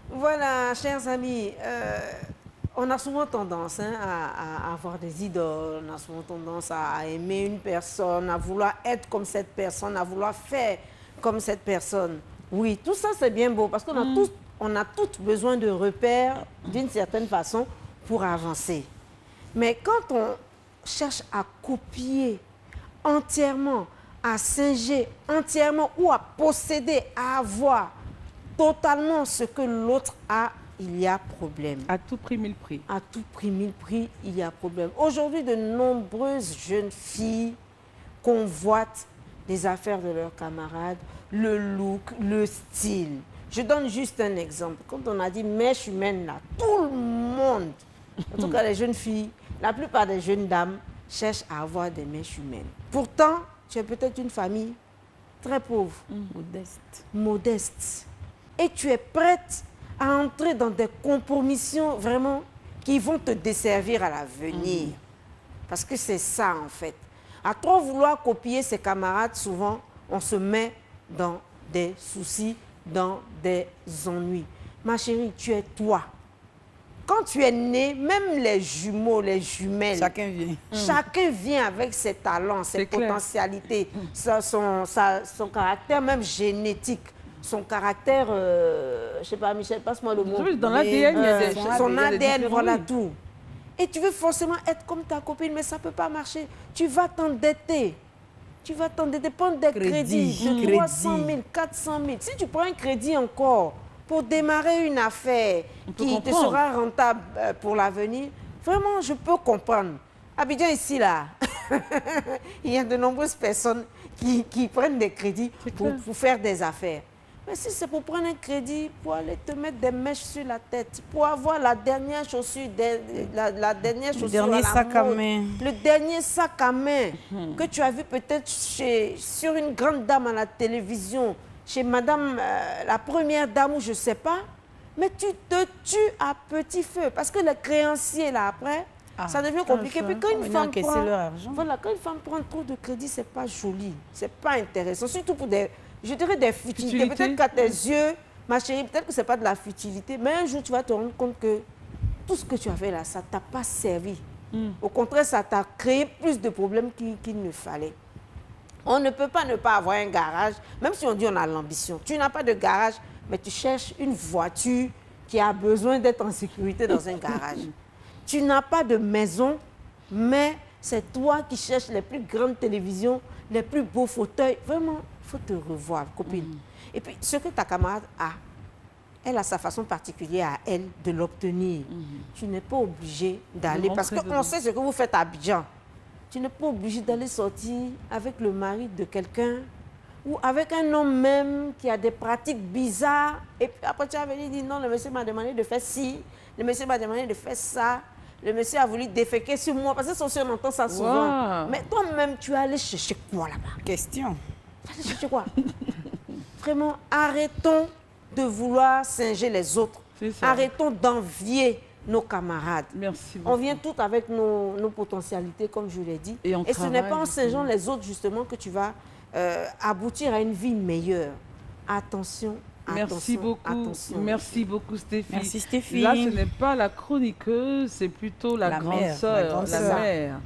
Voilà, chers amis, on a souvent tendance à avoir des idoles, on a souvent tendance à aimer une personne, à vouloir être comme cette personne, à vouloir faire comme cette personne. Oui, tout ça c'est bien beau parce qu'on a on a tous besoin de repères d'une certaine façon pour avancer. Mais quand on cherche à copier entièrement, à singer entièrement ou à posséder, à avoir totalement ce que l'autre a, il y a problème. À tout prix, mille prix. À tout prix, mille prix, il y a problème. Aujourd'hui, de nombreuses jeunes filles convoitent les affaires de leurs camarades, le look, le style. Je donne juste un exemple. Quand on a dit mèche humaine, là, tout le monde, en tout cas les jeunes filles, la plupart des jeunes dames cherchent à avoir des mèches humaines. Pourtant, tu es peut-être une famille très pauvre, modeste. Et tu es prête à entrer dans des compromissions vraiment qui vont te desservir à l'avenir. Parce que c'est ça, en fait. À trop vouloir copier ses camarades, souvent, on se met dans des soucis, dans des ennuis. Ma chérie, tu es toi. Quand tu es né, même les jumeaux, les jumelles, chacun vient avec ses talents, ses potentialités, son caractère même génétique. Son caractère, je ne sais pas, Michel, passe-moi le mot. Dans l'ADN, il y a des son ADN, voilà tout. Et tu veux forcément être comme ta copine, mais ça ne peut pas marcher. Tu vas t'endetter. Tu vas t'endetter, prendre des crédits de 300 000, 400 000. Si tu prends un crédit encore pour démarrer une affaire qui te sera rentable pour l'avenir, vraiment, je peux comprendre. Abidjan, ici, là, il y a de nombreuses personnes qui prennent des crédits pour faire des affaires. Mais si c'est pour prendre un crédit, pour aller te mettre des mèches sur la tête, pour avoir la dernière chaussure, la dernière chaussure à la sac à mode, main. le dernier sac à main que tu as vu peut-être sur une grande dame à la télévision, chez madame la première dame ou je ne sais pas, mais tu te tues à petit feu parce que les créanciers, là, après, ça devient compliqué. Puis quand une femme prend, voilà, quand une femme prend trop de crédit, c'est pas joli, c'est pas intéressant, surtout pour des... Je dirais des futilités. Peut-être qu'à tes yeux, ma chérie, peut-être que ce n'est pas de la futilité, mais un jour, tu vas te rendre compte que tout ce que tu avais là, ça ne t'a pas servi. Au contraire, ça t'a créé plus de problèmes qu'il ne fallait. On ne peut pas ne pas avoir un garage, même si on dit on a l'ambition. Tu n'as pas de garage, mais tu cherches une voiture qui a besoin d'être en sécurité dans un garage. Tu n'as pas de maison, mais c'est toi qui cherches les plus grandes télévisions, les plus beaux fauteuils. Vraiment, il faut te revoir, copine. Et puis, ce que ta camarade a, elle a sa façon particulière à elle de l'obtenir. Tu n'es pas obligé d'aller, parce qu'on sait ce que vous faites à Abidjan. Tu n'es pas obligé d'aller sortir avec le mari de quelqu'un ou avec un homme même qui a des pratiques bizarres. Et puis après, tu as venu dire non, le monsieur m'a demandé de faire ci, le monsieur m'a demandé de faire ça. Le monsieur a voulu déféquer sur moi, parce que c'est on entend ça souvent. Mais toi-même, tu es allé chercher quoi là-bas? Question. Tu es allé chercher quoi? Vraiment, arrêtons de vouloir singer les autres. Arrêtons d'envier nos camarades. Merci beaucoup. On vient tous avec nos potentialités, comme je l'ai dit. Et ce n'est pas en singeant les autres, justement, que tu vas aboutir à une vie meilleure. Attention. Merci beaucoup. Attention. Merci beaucoup, Stéphie. Merci, Stéphie. Là, ce n'est pas la chroniqueuse, c'est plutôt la grande sœur, la mère.